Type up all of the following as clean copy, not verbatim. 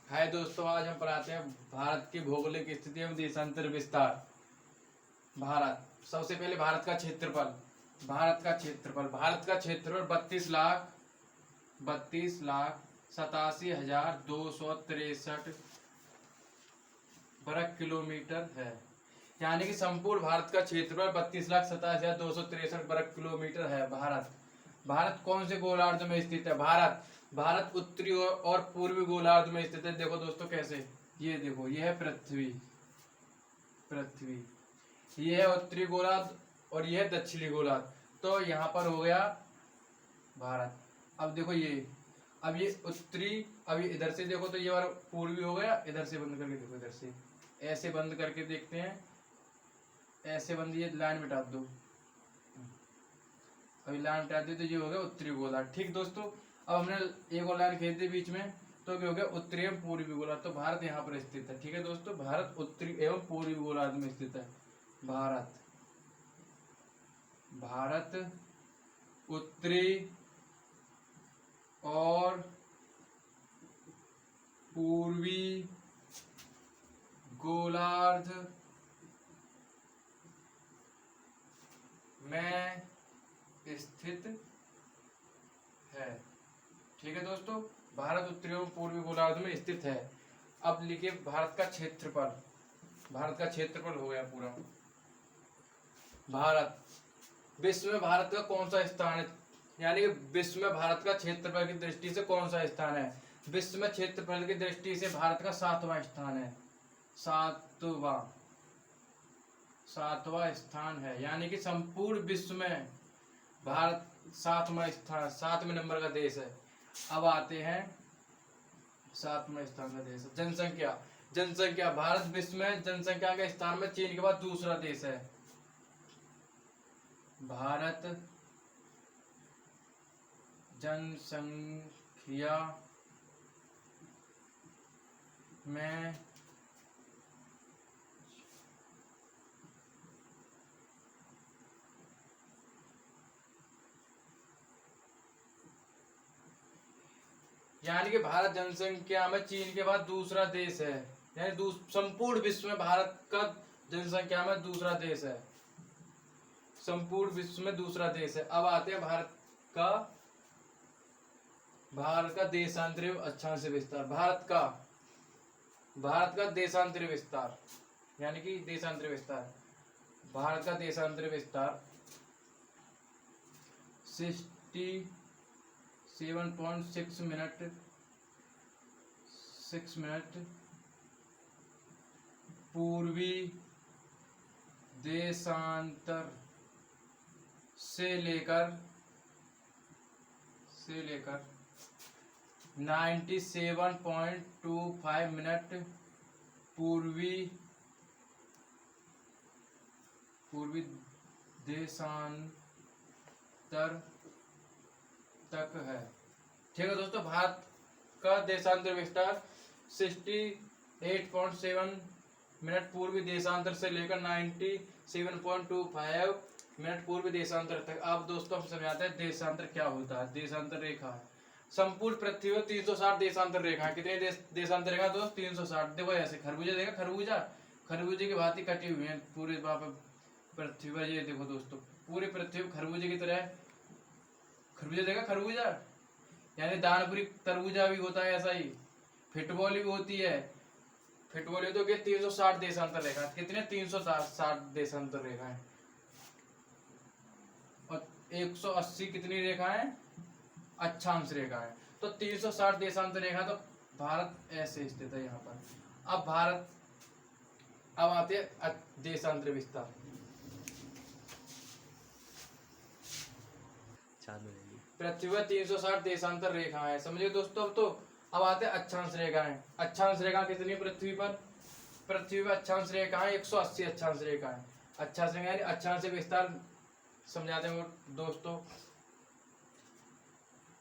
हाय दोस्तों, आज हम पढ़ाते हैं भारत की भौगोलिक स्थिति एवं देशांतर विस्तार। भारत, सबसे पहले भारत का क्षेत्रफल 32,87,263 वर्ग किलोमीटर है। यानी कि संपूर्ण भारत का क्षेत्रफल 32,87,263 वर्ग किलोमीटर है। भारत कौन से गोलार्ध में स्थित है? भारत उत्तरी और पूर्वी गोलार्ध में स्थित है। देखो दोस्तों कैसे, ये देखो, ये है पृथ्वी, ये है उत्तरी गोलार्ध और ये है दक्षिणी गोलार्ध। तो यहाँ पर हो गया भारत। अब देखो अब ये उत्तरी, अब ये इधर से देखो तो ये वाला पूर्वी हो गया। इधर से बंद करके देखो, इधर से ऐसे बंद करके देखते हैं, ऐसे बंद, ये लाइन मिटा दो, अभी लाइन मिटा दी तो ये हो गया उत्तरी गोलार्ध। ठीक दोस्तों, अब हमने एक और लाइन खींच दी बीच में, तो ये हो गया उत्तरी एवं पूर्वी गोलार्ध। तो भारत यहाँ पर स्थित है। ठीक है दोस्तों, भारत उत्तरी एवं पूर्वी गोलार्ध में स्थित है। भारत उत्तरी और पूर्वी गोलार्ध में स्थित है। ठीक है दोस्तों, भारत उत्तरी एवं पूर्वी गोलार्ध में स्थित है। अब लिखिए भारत का क्षेत्रफल हो गया पूरा। भारत, विश्व में भारत का कौन सा स्थान है? यानी कि विश्व में भारत का क्षेत्रफल की दृष्टि से कौन सा स्थान है? विश्व में क्षेत्रफल की दृष्टि से भारत का 7वां स्थान है। सातवां स्थान है। यानी कि संपूर्ण विश्व में भारत 7वां स्थान, 7वें नंबर का देश है। अब आते हैं 7वें स्थान का देश। जनसंख्या, भारत विश्व में जनसंख्या के स्थान में चीन के बाद दूसरा देश है। भारत जनसंख्या में यानी कि भारत जनसंख्या में चीन के बाद दूसरा देश है। यानी संपूर्ण विश्व में भारत का जनसंख्या में दूसरा देश है। संपूर्ण विश्व में दूसरा देश है। अब आते हैं भारत का देशांतरी अक्षांश विस्तार। भारत का देशांतरी विस्तार, यानी कि देशांतरी विस्तार, भारत का देशांतरी विस्तार 67.6 मिनट पूर्वी देशांतर से लेकर 97.25 मिनट पूर्वी देशांतर तक है। ठीक है दोस्तों, भारत का देशांतर विस्तार 68.7 मिनट पूर्वी देशांतर से लेकर 97.25 मिनट पूर्वी देशांतर तक। अब दोस्तों हम समझाते हैं देशांतर क्या होता है। देशांतर रेखा, संपूर्ण पृथ्वी में 360 देशांतर रेखा। कितने देशांतर रेखा दोस्त? 360। देखो ऐसे खरबूजा देखा, खरबूजे की भांति कटी हुई है पूरे पृथ्वी पर। ये देखो दोस्तों, पूरी पृथ्वी खरबूजे की तरह। खरबूजा देखा, खरबूजा यानी दानपुरी तरबूजा भी होता है, ऐसा ही फुटबॉल भी होती है। फुटबॉल तो 360 देशांतर रेखा। कितने? 360 देशांतर रेखाएं। और 180 कितनी रेखाएं? अक्षांश रेखाएं। तो 360 देशांतर रेखा। तो भारत ऐसे स्थित है यहाँ पर। अब आते हैं देशांतर विस्तार। पृथ्वी पर 360 देशांतर रेखाएं, समझिए दोस्तों। अब आते हैं अक्षांश रेखाएं। अक्षांश रेखा कितनी पृथ्वी पर अक्षांश रेखाएं 180 अक्षांश रेखाएं। अक्षांश रेखा यानी अक्षांश विस्तार समझाते हैं दोस्तों।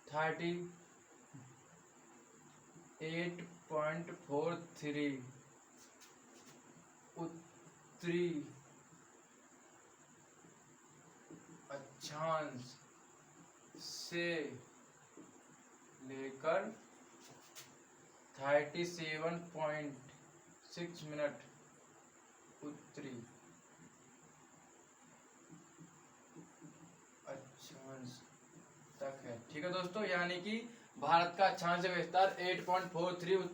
38.43 उत्तरी अक्षांश से लेकर 37.6 मिनट उत्तरी अक्षांश तक है। ठीक है दोस्तों, यानी कि भारत का अक्षांश विस्तार 8.43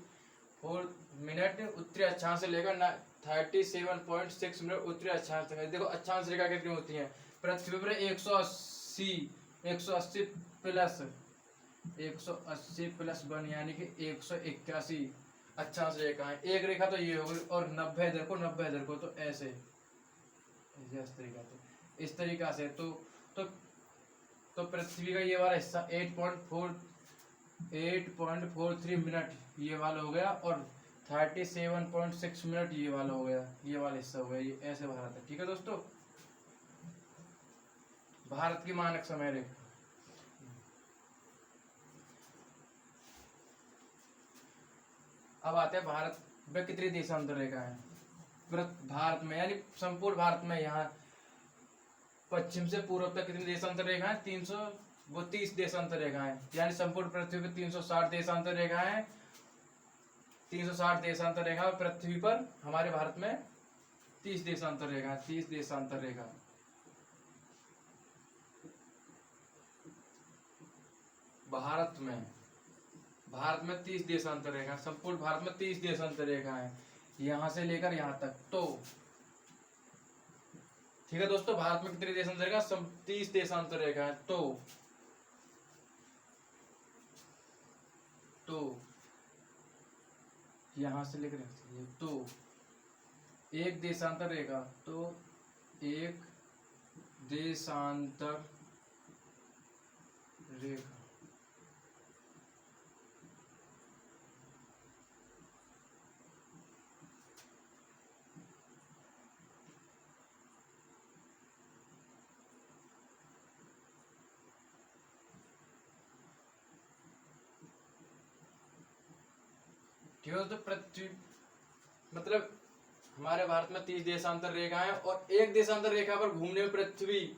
मिनट उत्तरी अक्षांश से लेकर 37.6 मिनट उत्तरी अक्षांश तक है। देखो अक्षांश रेखा कितनी होती है पृथ्वी पर 180 प्लस 1 यानी कि 181 अक्षांश रेखा है। एक रेखा तो ये होगी और 90 इधर को तो ऐसे इस तरीका से तो पृथ्वी का ये वाला हिस्सा 8.43 मिनट ये वाला हो गया और 37.6 मिनट ये वाला हो गया, ये वाला हिस्सा हो गया, ये ऐसे भारत है। ठीक है दोस्तों, भारत की मानक समय रेखा। अब आते हैं भारत में कितनी देशांतर रेखा है भारत में, यानी संपूर्ण भारत में। यहाँ पश्चिम से पूर्व तक कितनी देशांतर रेखा है 330 देशांतर रेखा है, यानी संपूर्ण पृथ्वी पर 360 देशांतर रेखा है। 360 देशांतर रेखा और पृथ्वी पर हमारे भारत में 30 देशांतर रेखा है। 30 देशांतर रेखा भारत में 30 देशांतर रेखा, संपूर्ण भारत में 30 देशांतर रेखा है, यहां से लेकर यहां तक। तो ठीक है दोस्तों, भारत में कितनी देशांतर रेखा 30 देशांतर रेखा है। तो यहां से लेकर तो एक देशांतर रेखा, तो एक देशांतर रेखा ठीक है। तो पृथ्वी मतलब हमारे भारत में 30 देशांतर रेखा है और एक देशांतर रेखा पर घूमने में पृथ्वी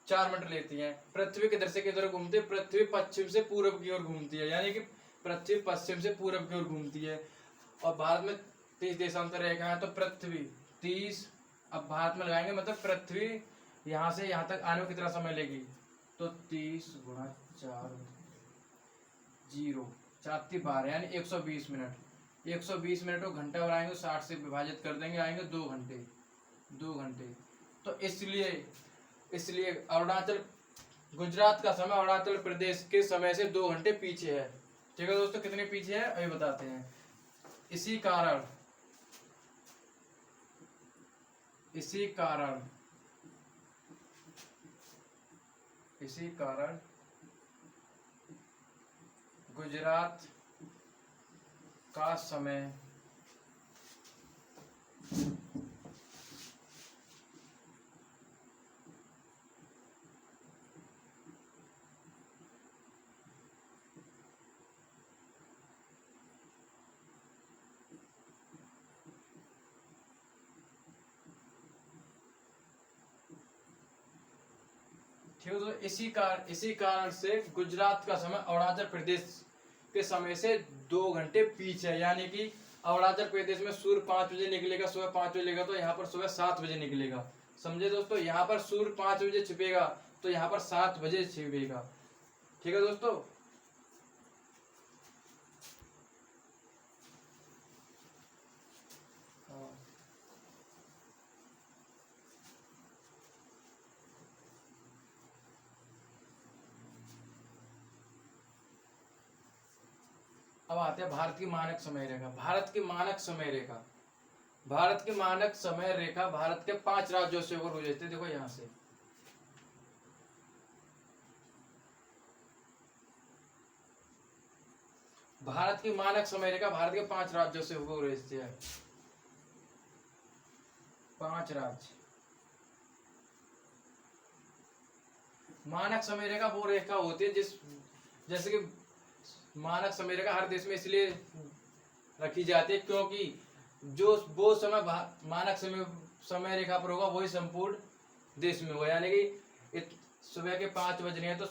4 मिनट लेती है। पृथ्वी किधर से किधर घूमती है, पृथ्वी पश्चिम से पूर्व की ओर घूमती है, यानी कि पृथ्वी पश्चिम से पूर्व की ओर घूमती है। और भारत में 30 देशांतर रेखा है, तो पृथ्वी 30 अब भारत में लगाएंगे, मतलब पृथ्वी यहाँ से यहाँ तक आने में कितना समय लेगी, तो 30 गुणा 4 4 यानी 120 मिनट। 120 मिनट को घंटा और आएंगे 60 से विभाजित कर देंगे, आएंगे 2 घंटे। तो इसलिए अरुणाचल गुजरात का समय अरुणाचल प्रदेश के समय से 2 घंटे पीछे है। ठीक है दोस्तों, कितने पीछे है अभी बताते हैं। इसी कारण गुजरात का समय ठीक है। तो इसी कारण से गुजरात का समय अरुणाचल प्रदेश के समय से 2 घंटे पीछे है, यानी कि अरुणाचल प्रदेश में सूर्य 5 बजे निकलेगा, सुबह 5 बजे निकलेगा, तो यहाँ पर सुबह 7 बजे निकलेगा। समझे दोस्तों, यहाँ पर सूर्य 5 बजे छिपेगा तो यहाँ पर 7 बजे छिपेगा। ठीक है दोस्तों, अब आते हैं भारत की मानक समय रेखा। भारत की मानक समय रेखा भारत के 5 राज्यों से होकर गुजरती है। देखो यहाँ से भारत की मानक समय रेखा भारत के 5 राज्यों से होकर गुजरती है। 5 राज्य। मानक समय रेखा वो रेखा होती है जैसे कि मानक समय रेखा हर देश में इसलिए रखी जाती है क्योंकि जो वो समय मानक समय रेखा पर होगा वही संपूर्ण देश में होगा, यानी कि सुबह के 5 बज रहे हैं तो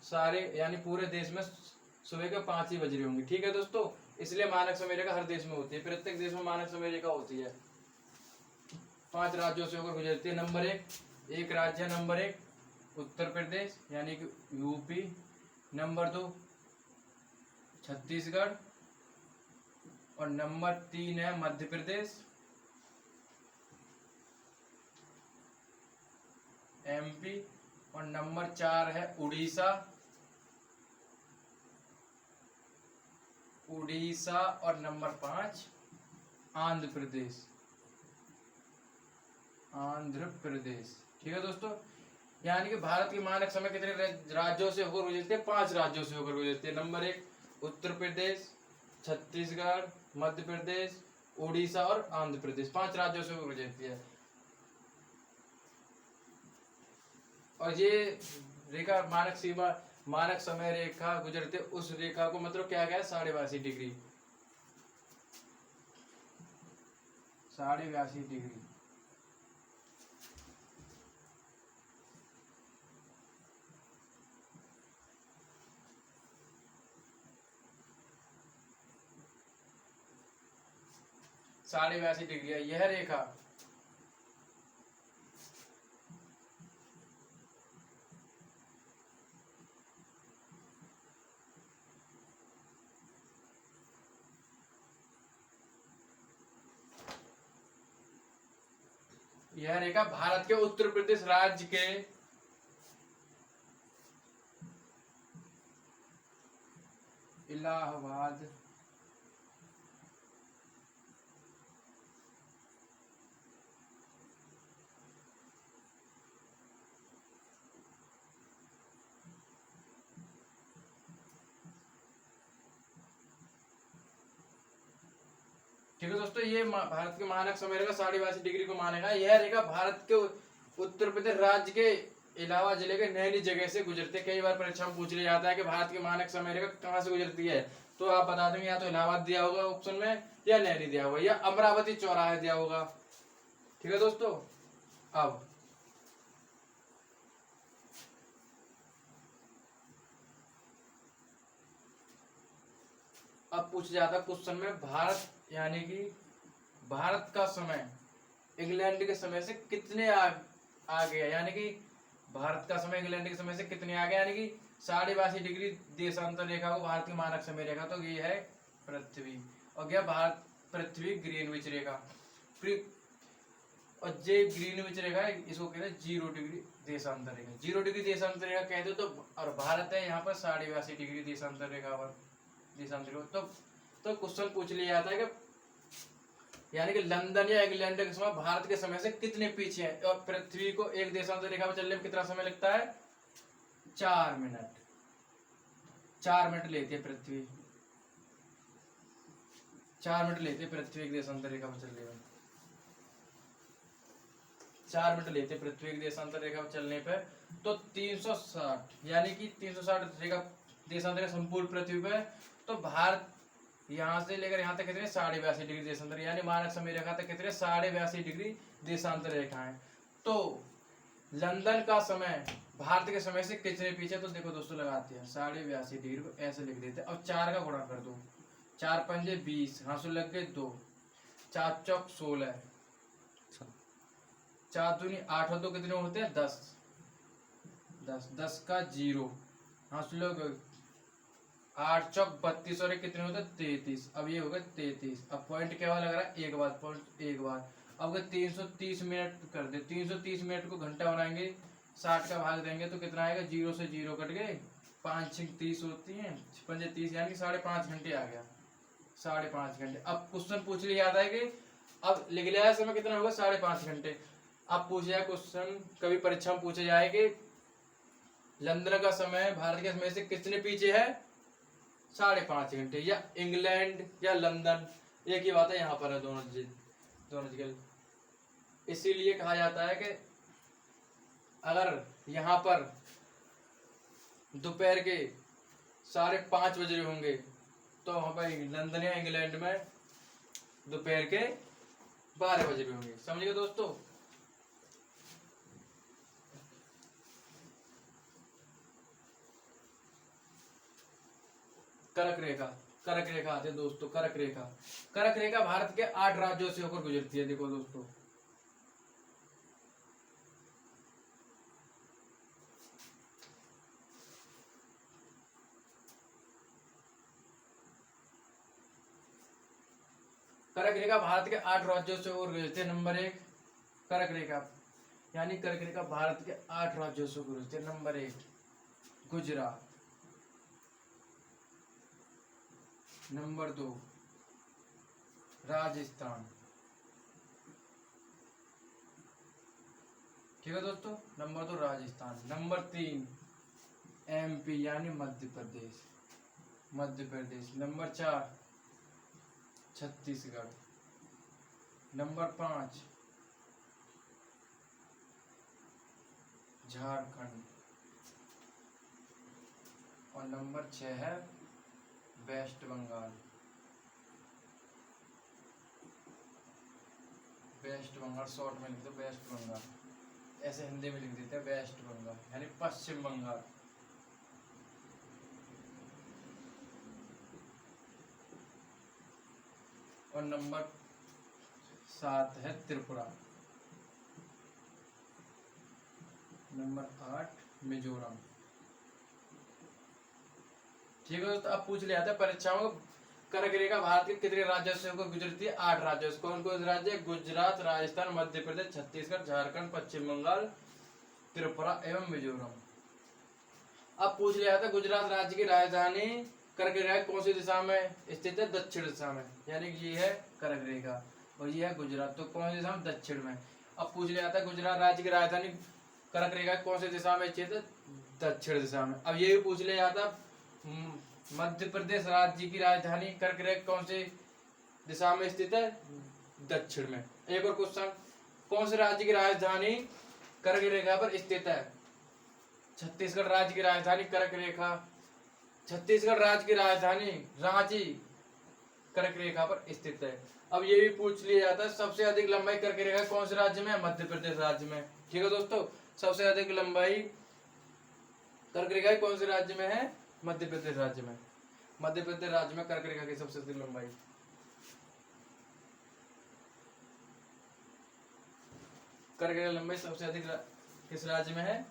सारे यानी पूरे देश में सुबह के 5 ही बज रहे होंगे। ठीक है दोस्तों, इसलिए मानक समय रेखा हर देश में होती है, प्रत्येक देश में मानक समय रेखा होती है। 5 राज्यों से होकर गुजरती है। नंबर एक राज्य नंबर 1 उत्तर प्रदेश यानी कि यूपी, नंबर 2 छत्तीसगढ़, और नंबर 3 है मध्य प्रदेश, एमपी, और नंबर 4 है उड़ीसा, और नंबर 5 आंध्र प्रदेश। ठीक है दोस्तों, यानी कि भारत के मानक समय कितने राज्यों से होकर गुजरते हैं? 5 राज्यों से होकर गुजरते हैं। नंबर 1 उत्तर प्रदेश, छत्तीसगढ़, मध्य प्रदेश, उड़ीसा और आंध्र प्रदेश, 5 राज्यों से होकर गुजरती है। और ये रेखा मानक समय रेखा गुजरते उस रेखा को मतलब क्या है? 82.5 डिग्री, 82.5 डिग्री। साढ़े 82 डिग्री है यह रेखा। यह रेखा भारत के उत्तर प्रदेश राज्य के इलाहाबाद ठीक है दोस्तों, ये भारत के मानक समय रेखा 82.5 डिग्री को मानेगा। यह रेखा भारत के उत्तर प्रदेश राज्य के इलाहाबाद जिले के नैनी जगह से गुजरते। कई बार परीक्षा में पूछ लिया जाता है कि भारत के मानक समय रेखा कहाँ से गुजरती है, तो आप बता देंगे या तो इलाहाबाद दिया होगा ऑप्शन में, या नैनी दिया होगा, या अमरावती चौराहा दिया होगा। ठीक है दोस्तों, अब पूछ जाता क्वेश्चन में भारत यानी कि भारत का समय इंग्लैंड के समय से कितने आगे है, यानी कि भारत का समय इंग्लैंड के समय से कितने आगे, यानी कि 82.5 डिग्री देशांतर रेखा को भारत की मानक समय रेखा, तो ये है पृथ्वी, और क्या भारत पृथ्वी ग्रीनविच रेखा, और जे ग्रीनविच रेखा इसको कहते हैं 0 डिग्री देशांतर रेखा। 0 डिग्री देशांतर रेखा कहते हो तो, और भारत है यहाँ पर 82.5 डिग्री देशांतर रेखा पर तो क्वेश्चन पूछ लिया जाता है कि यानी कि लंदन या इंग्लैंड के समय भारत के समय से कितने पीछे है, और पृथ्वी को एक देशांतर रेखा पर चलने में कितना समय लगता है? 4 मिनट। 4 मिनट लेती है पृथ्वी, 4 मिनट लेती है पृथ्वी एक देशांतर रेखा पर चलने में, 4 मिनट लेते पृथ्वी एक देशांतर रेखा पर चलने पर। तो 360 यानी कि 360 रेखा देशांतर संपूर्ण पृथ्वी पर, तो भारत यहाँ से लेकर यहाँ तक कितने? 82.5 डिग्री देशांतर, यानी मानक समय रेखा तक कितने? 82.5 डिग्री देशांतर रेखा है। तो लंदन का समय भारत के समय से कितने पीछे? तो देखो दोस्तों, लगाते हैं 82.5 डिग्री को ऐसे लिख देते हैं, अब 4 का गुणा कर दो, 4 पंजे 20, हाँसू लग गए 2, 4 चौक 16, 4 दूनी 8 और 2 कितने होते हैं? 10, 10 का 0, हाँसू लग 8 चौक 32 और कितने होते हैं? 33। अब ये होगा 33। अब पॉइंट क्या लग रहा है? एक बार पॉइंट एक बार। अब अगर 330 मिनट कर दे, 330 मिनट को घंटा बनाएंगे, 60 का भाग देंगे तो कितना आएगा? 0 से 0 कट गए, 5 6 30 होती है, 5 30 यानी 5.5 घंटे आ गया, 5.5 घंटे। अब क्वेश्चन पूछ लिया जाता है कि अब लिख लिया है समय कितना होगा? 5.5 घंटे। अब पूछ जाए क्वेश्चन, कभी परीक्षा में पूछा जाए कि लंदन का समय भारत के समय से कितने पीछे है? 5.5 घंटे, या इंग्लैंड या लंदन, एक ही बात है, यहाँ पर है दोनों जगह। इसीलिए कहा जाता है कि अगर यहाँ पर दोपहर के 5:30 बज रहे होंगे, तो वहां पर लंदन या इंग्लैंड में दोपहर के 12 बज रहे होंगे। समझ गए दोस्तों? कर्क रेखा, कर्क रेखा आती है दोस्तों, कर्क रेखा। कर्क रेखा भारत के 8 राज्यों से होकर गुजरती है। देखो दोस्तों, कर्क रेखा भारत के 8 राज्यों से होकर गुजरती है। नंबर 1 कर्क रेखा, यानी कर्क रेखा भारत के 8 राज्यों से गुजरती है। नंबर 1 गुजरात, नंबर 2 राजस्थान, ठीक है दोस्तों, नंबर 2 राजस्थान। नंबर 3 एमपी यानी मध्य प्रदेश, मध्य प्रदेश। नंबर 4 छत्तीसगढ़। नंबर 5 झारखंड। और नंबर 6 है West Bengal. West Bengal short में लिख दो वेस्ट बंगाल, ऐसे हिंदी में लिख देते हैं वेस्ट बंगाल यानी पश्चिम बंगाल। और नंबर 7 है त्रिपुरा। नंबर 8 मिजोरम। ठीक है दोस्तों, अब पूछ लिया था परीक्षाओं में कर्क रेखा भारत के कितने राज्यों से होकर गुजरती है? 8 राज्यों से। कौन कौन से राज्य? गुजरात, राजस्थान, मध्य प्रदेश, छत्तीसगढ़, झारखंड, पश्चिम बंगाल, त्रिपुरा एवं मिजोरम। अब पूछ लिया था गुजरात राज्य की राजधानी कर्क रेखा कौन सी दिशा में स्थित है? दक्षिण दिशा में, यानी कि ये है कर्क रेखा और ये है गुजरात, तो कौन सी दिशा में? दक्षिण में। अब पूछ लिया था गुजरात राज्य की राजधानी कर्क रेखा कौन सी दिशा में स्थित है? दक्षिण दिशा में। अब ये भी पूछ लिया था मध्य प्रदेश राज्य की राजधानी कर्क रेखा कौन सी दिशा में स्थित है? दक्षिण में। एक और क्वेश्चन, कौन से राज्य की राजधानी कर्क रेखा पर स्थित है? छत्तीसगढ़ राज्य की राजधानी कर्क रेखा, छत्तीसगढ़ राज्य की राजधानी रांची कर्क रेखा पर स्थित है। अब ये भी पूछ लिया जाता है सबसे अधिक लंबाई कर्क रेखा कौन से राज्य में है? मध्य प्रदेश राज्य में। ठीक है दोस्तों, सबसे अधिक लंबाई कर्क रेखा कौन से राज्य में है? मध्य प्रदेश राज्य में। मध्य प्रदेश राज्य में कर्क रेखा की सबसे अधिक लंबाई। कर्क रेखा लंबाई सबसे अधिक किस राज्य में है?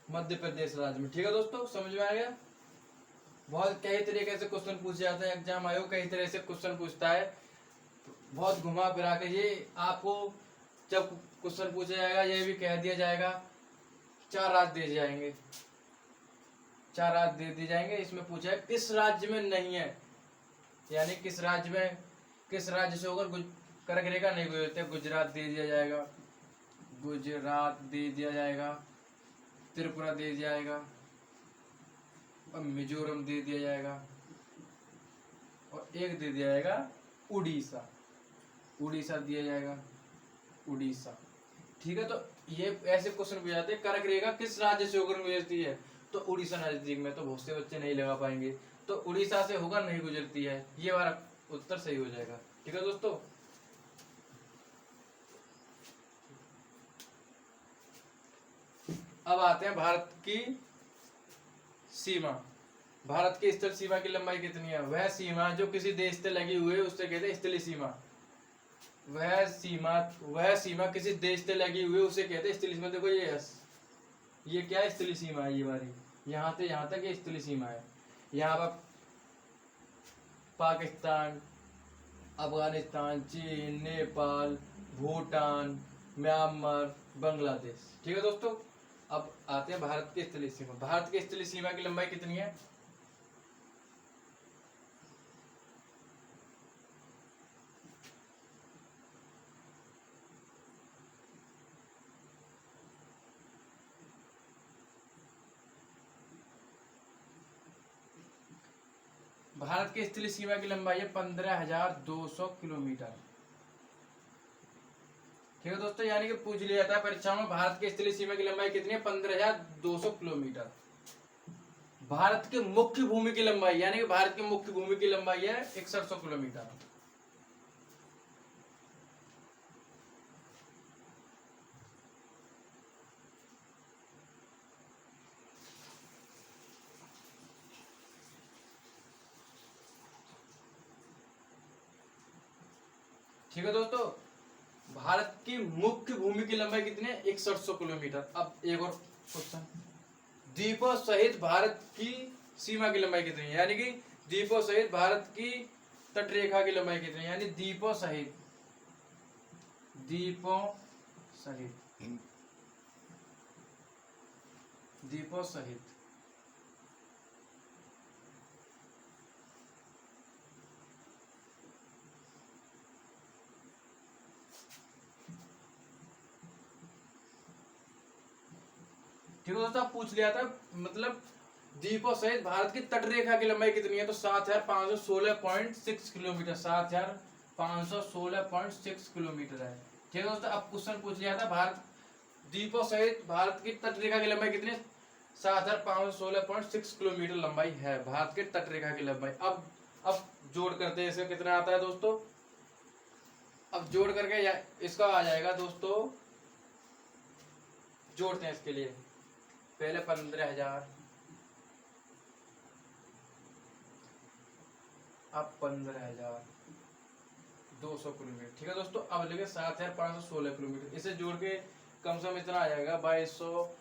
मध्य प्रदेश राज्य में। ठीक है दोस्तों, समझ में आ गया? बहुत कई तरीके से क्वेश्चन पूछे जाते हैं, एग्जाम आयोग कई तरह से क्वेश्चन पूछता है, बहुत घुमा फिरा के। ये आपको जब क्वेश्चन पूछा जाएगा ये भी कह दिया जाएगा 4 राज्य दे जाएंगे, 4 राज्य दे दिए जाएंगे। इसमें पूछा है किस राज्य में नहीं है, यानी किस राज्य में, किस राज्य से होकर कर्क रेखा नहीं गुजरते। गुजरात दे दिया जाएगा, गुजरात दे दिया जाएगा, त्रिपुरा दे दिया जाएगा और मिजोरम दे दिया जाएगा और एक दे दिया जाएगा उड़ीसा, उड़ीसा दिया जाएगा, उड़ीसा। ठीक है, तो ये ऐसे क्वेश्चन पूछ जाते हैं कर्क रेखा किस राज्य से होकर गुजरती है, तो उड़ीसा नजदीक में, तो बहुत से बच्चे नहीं लगा पाएंगे, तो उड़ीसा से होकर नहीं गुजरती है, ये हमारा उत्तर सही हो जाएगा। ठीक है दोस्तों, अब आते हैं भारत की सीमा। भारत की स्थल सीमा की लंबाई कितनी है? वह सीमा जो किसी देश से लगी हुई है उससे कहते हैं स्थलीय सीमा। वह सीमा किसी देश से लगी हुई है उसे कहते हैं स्थलीय सीमा। देखो ये क्या है? स्थलीय सीमा है। ये वाली यहाँ से यहाँ तक ये स्थलीय सीमा है। यहाँ पर पाकिस्तान, अफगानिस्तान, चीन, नेपाल, भूटान, म्यांमार, बांग्लादेश। ठीक है दोस्तों, अब आते हैं भारत की स्थलीय सीमा। भारत की स्थलीय सीमा की लंबाई कितनी है? भारत की स्थलीय सीमा की लंबाई है 15,200 किलोमीटर। ठीक है दोस्तों, यानी कि पूछ लिया जाता है परीक्षा में भारत की स्थलीय सीमा की लंबाई कितनी है? 15,200 किलोमीटर। भारत की मुख्य भूमि की लंबाई, यानी कि भारत की मुख्य भूमि की लंबाई है 6100 किलोमीटर। ठीक है दोस्तों। भारत की मुख्य भूमि की लंबाई कितनी है? 6100 किलोमीटर। अब एक और क्वेश्चन, द्वीपों सहित भारत की सीमा की लंबाई कितनी है? यानी कि द्वीपों सहित भारत की तटरेखा की लंबाई कितनी है? यानी द्वीपों सहित, द्वीपों सहित, द्वीपों सहित ठीक है दोस्तों, आप पूछ लिया था मतलब द्वीपों सहित भारत की तटरेखा की लंबाई कितनी है? तो 7516.6 किलोमीटर, 7516.6 किलोमीटर है। ठीक है दोस्तों, अब क्वेश्चन पूछ लिया था भारत द्वीपों सहित भारत की तटरेखा की लंबाई कितनी है? 7516.6 किलोमीटर लंबाई है भारत के तटरेखा की लंबाई। अब जोड़ करते हैं, इसका कितना आता है दोस्तों? अब जोड़ करके इसका आ जाएगा दोस्तों, जोड़ते हैं इसके लिए, पहले 15,000, अब 15,200 किलोमीटर। ठीक है दोस्तों, अब लेके 7516 किलोमीटर, इसे जोड़ के कम से कम इतना आ जाएगा 2200